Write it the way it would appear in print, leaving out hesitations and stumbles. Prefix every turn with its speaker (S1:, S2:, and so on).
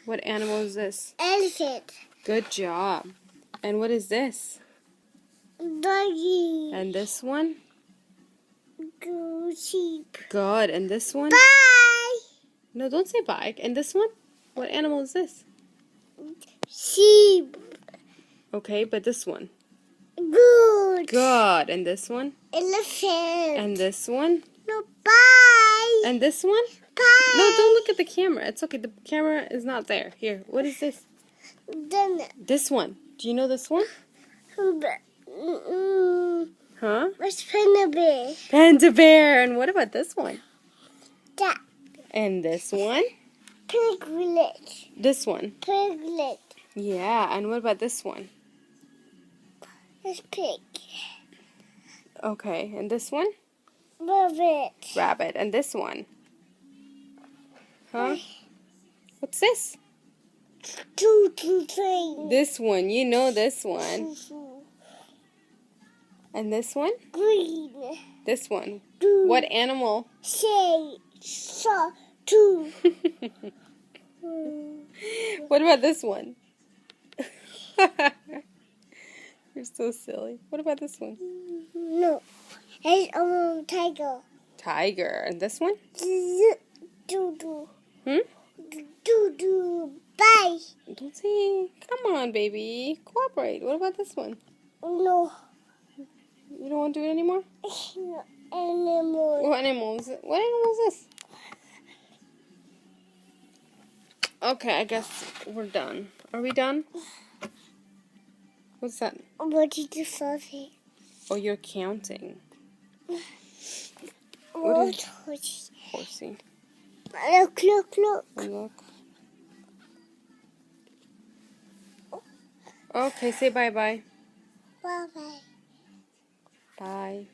S1: What animal is this?
S2: Elephant.
S1: Good job. And what is this?
S2: Doggy.
S1: And this one?
S2: Sheep.
S1: Good. And this one?
S2: Bye.
S1: No, don't say bye. And this one? What animal is this?
S2: Sheep.
S1: Okay, but this one?
S2: Good.
S1: Good. And this one?
S2: Elephant.
S1: And this one?
S2: No, bye.
S1: And this one?
S2: Bye.
S1: No, don't look at the camera. It's okay. The camera is not there. Here, what is this?
S2: Then.
S1: This one. Do you know this one? Huh?
S2: What's Panda Bear?
S1: Panda bear. And what about this one?
S2: That.
S1: And this one?
S2: Piglet.
S1: This one?
S2: Piglet.
S1: Yeah. And what about this one?
S2: It's pig.
S1: Okay. And this one?
S2: Rabbit.
S1: Rabbit. And this one? Huh? What's this?
S2: Train.
S1: This one. You know this one. And this one?
S2: Green.
S1: This one.
S2: Blue.
S1: What animal?
S2: Say. Saw. Two.
S1: What about this one? You're so silly. What about this one?
S2: No. It's tiger.
S1: Tiger. And this one?
S2: Doo-doo.
S1: Hmm?
S2: Bye.
S1: Don't say, come on, baby. Cooperate. What about this one?
S2: No.
S1: You don't want to do it anymore?
S2: No animal.
S1: What animal is it? What animal is this? Okay, I guess we're done. Are we done? What's that?
S2: What did you say?
S1: Oh, you're counting.
S2: What?
S1: Horsey.
S2: Look.
S1: Look. Okay, say bye-bye.
S2: Bye-bye.
S1: Bye.